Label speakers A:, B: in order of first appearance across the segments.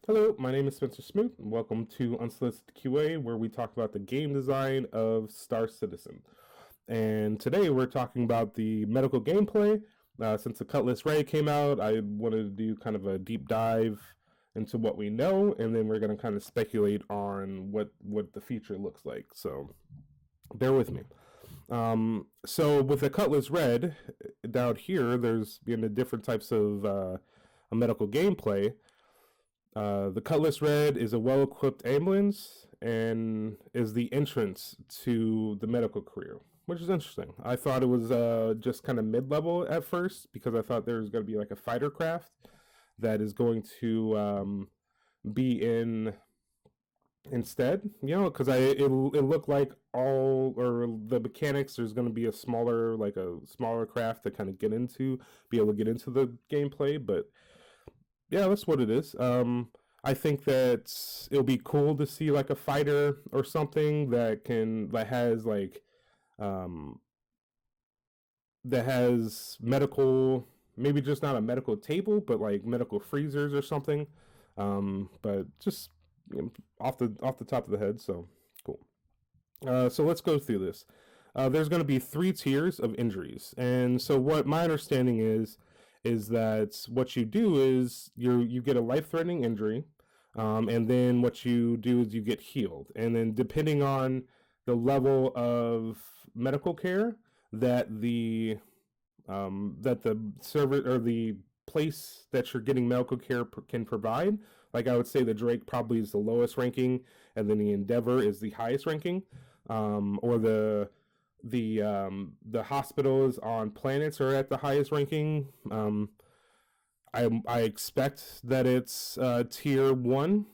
A: Hello, my name is Spencer Smoot, and welcome to Unsolicited QA, where we talk about the game design of Star Citizen. And today we're talking about the medical gameplay. Since the Cutlass Red came out, I wanted to do kind of a deep dive into what we know, and then we're going to kind of speculate on what the future looks like. So bear with me. So with the Cutlass Red, down here, there's different types of medical gameplay. The Cutlass Red is a well-equipped ambulance and is the entrance to the medical career, which is interesting. I thought it was just kind of mid-level at first because I thought there was going to be like a fighter craft that is going to be in instead, because it looked like all or the mechanics. There's going to be a smaller craft to kind of be able to get into the gameplay, but yeah, that's what it is. I think that it'll be cool to see like a fighter or something um that has medical, maybe just not a medical table, but like medical freezers or something. But just off the top of the head, so cool. So let's go through this. There's going to be 3 tiers of injuries, and so what my understanding is that what you do is you get a life-threatening injury, and then what you do is you get healed, and then depending on the level of medical care that the server or the place that you're getting medical care can provide. Like I would say the Drake probably is the lowest ranking, and then the Endeavor is the highest ranking, or the hospitals on planets are at the highest ranking. I expect that it's tier 1,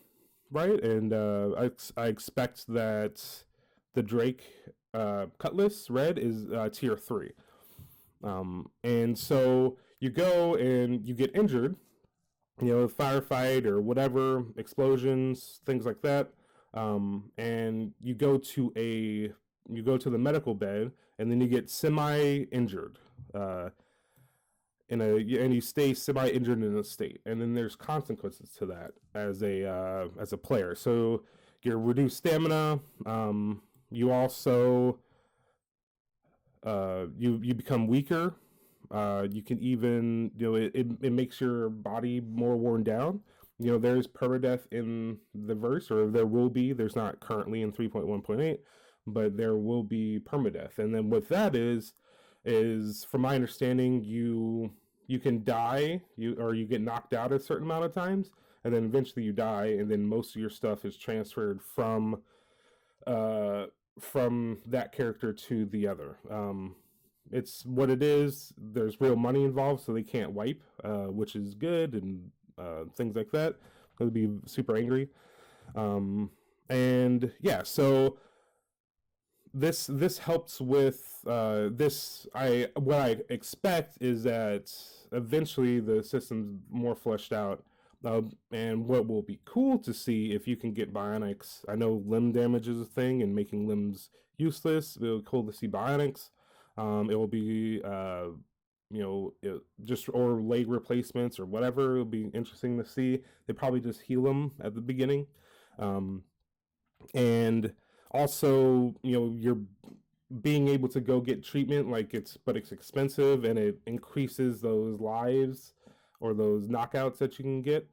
A: right? And I expect that the Drake Cutlass Red is tier 3. And so you go and you get injured, firefight or whatever, explosions, things like that. And you go to the medical bed, and then you get semi-injured, and you stay semi-injured in a state, and then there's consequences to that as a player. So you're reduced stamina. You also you become weaker. You can even, it makes your body more worn down. There's permadeath in the verse, or there will be. There's not currently in 3.1.8, but there will be permadeath. And then what that is from my understanding, you can die, or you get knocked out a certain amount of times, and then eventually you die, and then most of your stuff is transferred from that character to the other. It's what it is. There's real money involved, so they can't wipe, which is good, and things like that. They'll be super angry. And yeah, so this helps with this. What I expect is that eventually the system's more fleshed out. And what will be cool to see if you can get Bionics. I know limb damage is a thing, and making limbs useless. It'll be cool to see Bionics. It will be, just or leg replacements or whatever. It'll be interesting to see. They probably just heal them at the beginning, and also, you're being able to go get treatment, but it's expensive, and it increases those lives or those knockouts that you can get.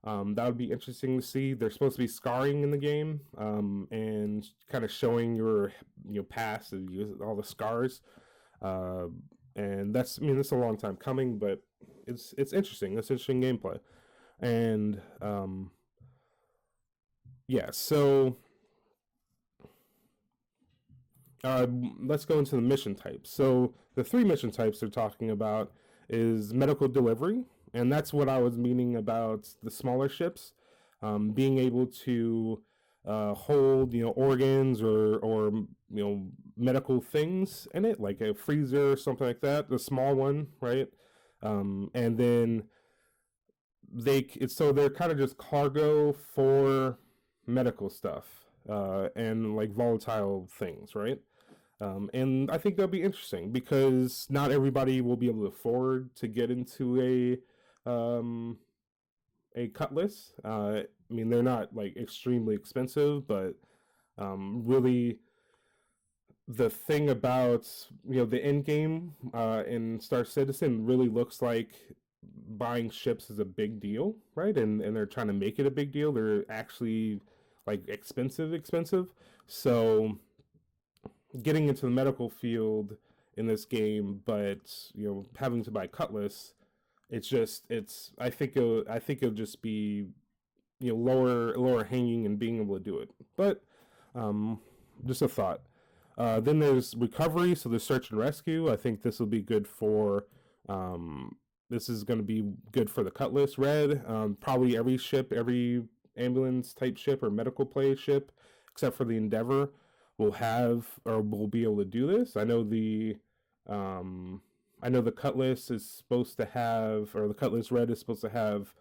A: That would be interesting to see. There's supposed to be scarring in the game, and kind of showing your past and all the scars. And that's a long time coming, but it's interesting. It's interesting gameplay, and yeah. So let's go into the mission types. So the 3 mission types they're talking about is medical delivery, and that's what I was meaning about the smaller ships, being able to hold organs or medical things in it, like a freezer or something like that, the small one, right? And then they're kind of just cargo for medical stuff, and like volatile things, right? And I think that'll be interesting because not everybody will be able to afford to get into a a Cutlass. I mean, they're not like extremely expensive, but really the thing about the end game in Star Citizen really looks like buying ships is a big deal, right? And they're trying to make it a big deal. They're actually like expensive. So getting into the medical field in this game, but having to buy Cutlass, it's I think it'll just be lower hanging and being able to do it. But um, just a thought. Then there's recovery, so there's search and rescue. I think this will be good for. This is going to be good for the Cutlass Red. Probably every ship, every ambulance type ship or medical play ship, except for the Endeavor, will have or will be able to do this. I know the Cutlass is supposed to have, or the Cutlass Red is supposed to have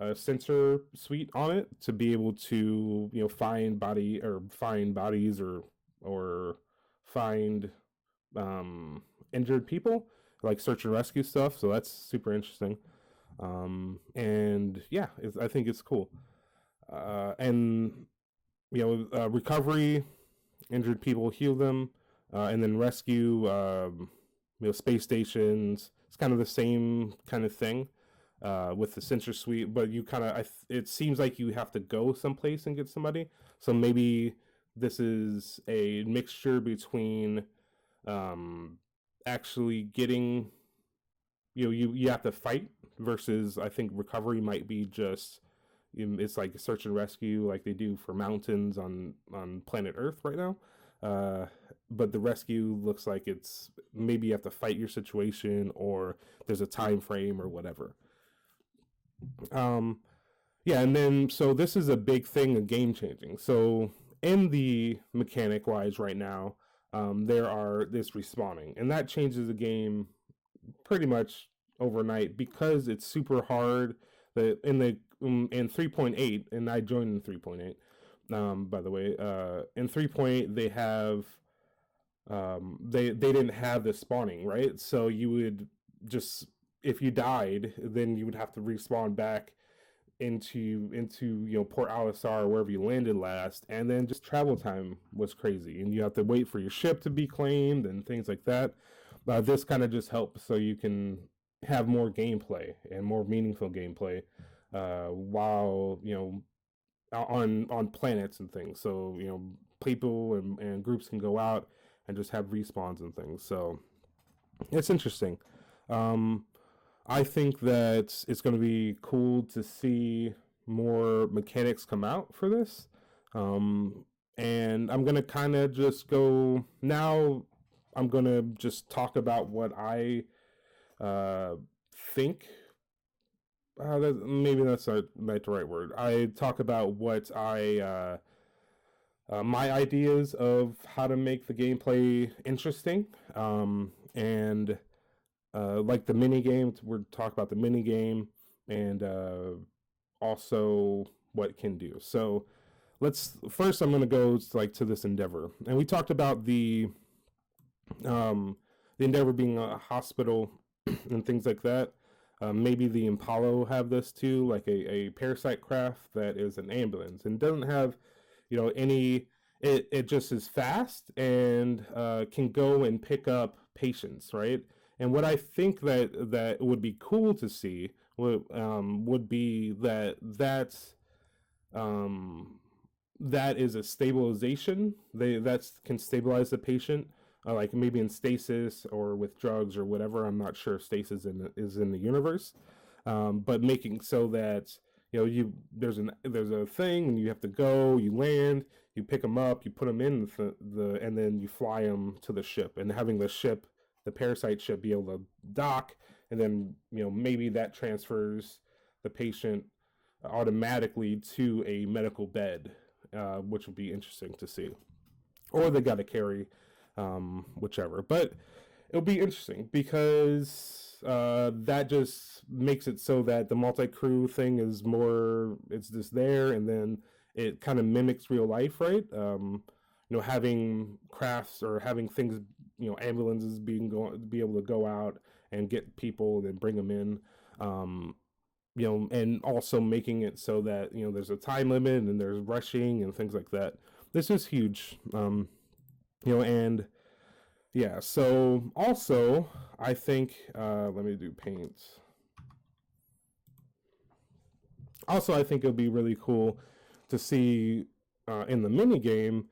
A: a sensor suite on it to be able to find bodies or find injured people, like search and rescue stuff. So that's super interesting. And yeah, I think it's cool. And recovery, injured people, heal them, and then rescue. Space stations. It's kind of the same kind of thing with the sensor suite, but you kind of it seems like you have to go someplace and get somebody. So maybe this is a mixture between actually getting you have to fight versus I think recovery might be just it's like search and rescue like they do for mountains on planet Earth right now. But the rescue looks like it's maybe you have to fight your situation or there's a time frame or whatever. Um, yeah, and then so this is a big thing, a game changing. So in the mechanic wise right now, there are this respawning, and that changes the game pretty much overnight because it's super hard. In 3.8, and I joined in 3.8. By the way, in 3.8 they have they didn't have the spawning, right? So you would just if you died, then you would have to respawn back into Port Alisar or wherever you landed last, and then just travel time was crazy, and you have to wait for your ship to be claimed and things like that. This kind of just helps so you can have more gameplay and more meaningful gameplay while on planets and things. So people and groups can go out and just have respawns and things. So it's interesting. Um, I think that it's going to be cool to see more mechanics come out for this. Um, and I'm going to kind of just go now. I'm going to just talk about what I uh, think. Maybe that's not the right word. I talk about what my ideas of how to make the gameplay interesting. And like the mini games, we're talking about the mini game and also what it can do. So let's first. I'm going to go to this Endeavor, and we talked about the Endeavor being a hospital and things like that. Maybe the Impala will have this too, like a parasite craft that is an ambulance and doesn't have, any. It just is fast and can go and pick up patients, right? And what I think that would be cool to see would be um, that is a stabilization. That can stabilize the patient, like maybe in stasis or with drugs or whatever. I'm not sure if stasis is in the universe, but making so that there's a thing and you have to go, you land, you pick them up, you put them in and then you fly them to the ship, and having the parasite ship, be able to dock, and then maybe that transfers the patient automatically to a medical bed, which would be interesting to see. Or they got to carry, whichever. But it'll be interesting because that just makes it so that the multi-crew thing is more. It's just there, and then it kind of mimics real life, right? Having crafts or having things, ambulances be able to go out and get people and then bring them in. and also making it so that there's a time limit and there's rushing and things like that. This is huge. And yeah. So also, I think let me do paint. Also, I think it'll be really cool to see in the mini game.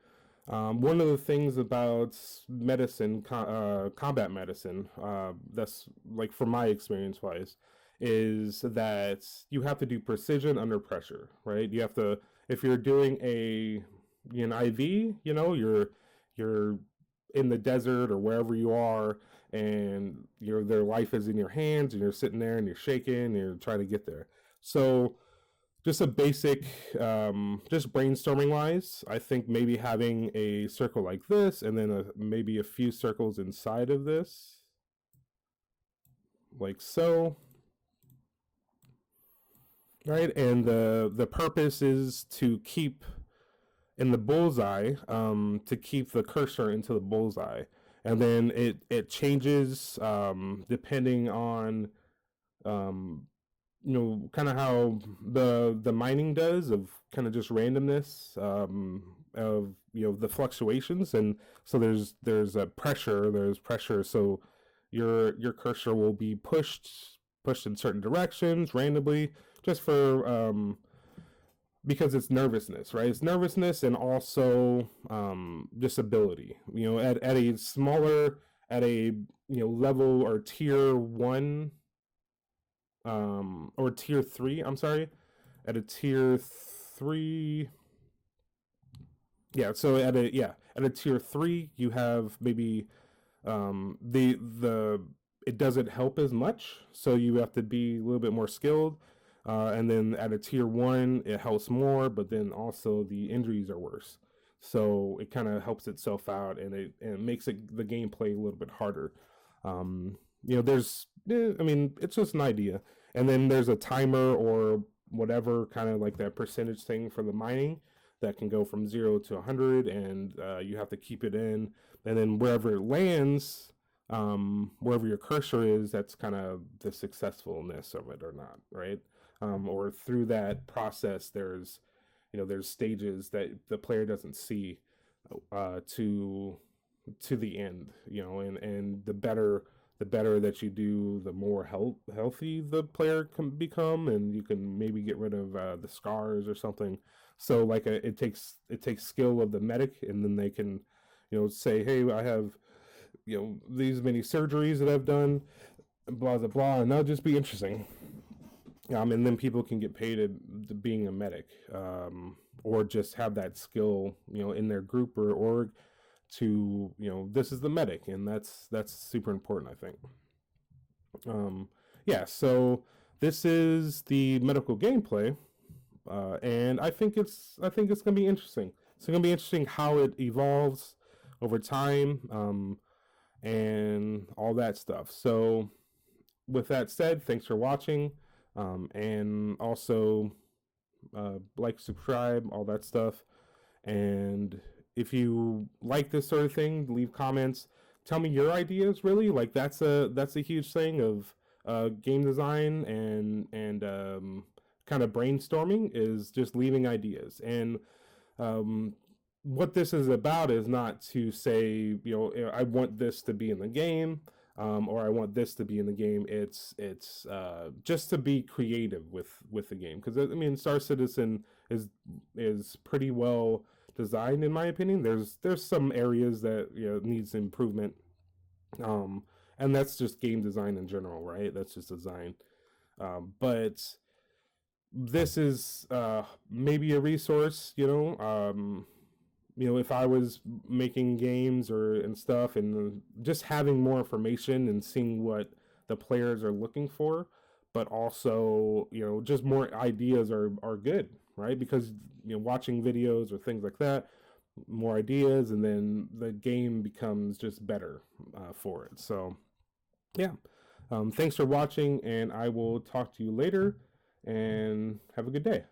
A: One of the things about medicine, combat medicine, that's like from my experience wise, is that you have to do precision under pressure, right? You have to, if you're doing an IV, you're in the desert or wherever you are, and their life is in your hands, and you're sitting there and you're shaking, and you're trying to get there. So just a basic, just brainstorming wise, I think maybe having a circle like this and then maybe a few circles inside of this, like so. Right, and the purpose is to keep in the bullseye, to keep the cursor into the bullseye, and then it changes depending on um, kind of how the mining does, of kind of just randomness, of the fluctuations. And so there's a pressure, so your cursor will be pushed in certain directions randomly, just for because it's nervousness, right? It's nervousness, and also disability. At a smaller, at a level or tier 1, or tier 3, I'm sorry, at a tier 3. Yeah, so at a tier 3 you have maybe the it doesn't help as much, so you have to be a little bit more skilled. And then at a tier 1 it helps more, but then also the injuries are worse, so it kind of helps itself out, and it makes the gameplay a little bit harder. There's I mean, it's just an idea. And then there's a timer or whatever, kind of like that percentage thing for the mining, that can go from 0 to 100, and you have to keep it in. And then wherever it lands, wherever your cursor is, that's kind of the successfulness of it or not, right? Or through that process, there's stages that the player doesn't see to the end, and the better that you do, the more healthy the player can become, and you can maybe get rid of the scars or something. So like it takes skill of the medic, and then they can say, hey, I have these many surgeries that I've done, blah blah blah, and that'll just be interesting. And then people can get paid at being a medic, or just have that skill in their group or org, to this is the medic, and that's super important, I think. Yeah, so this is the medical gameplay, and I think it's gonna be interesting. It's gonna be interesting how it evolves over time, and all that stuff. So with that said, thanks for watching, and also like, subscribe, all that stuff. And if you like this sort of thing, leave comments. Tell me your ideas. Really, like, that's a huge thing of game design, and kind of brainstorming, is just leaving ideas. And what this is about is not to say, I want this to be in the game, or I want this to be in the game. It's just to be creative with the game, because I mean, Star Citizen is pretty well designed, in my opinion. There's some areas that needs improvement, and that's just game design in general, right? That's just design. But this is maybe a resource, if I was making games and stuff, and just having more information and seeing what the players are looking for, but also just more ideas are good, right? Because watching videos or things like that, more ideas, and then the game becomes just better for it. So yeah, thanks for watching, and I will talk to you later, and have a good day.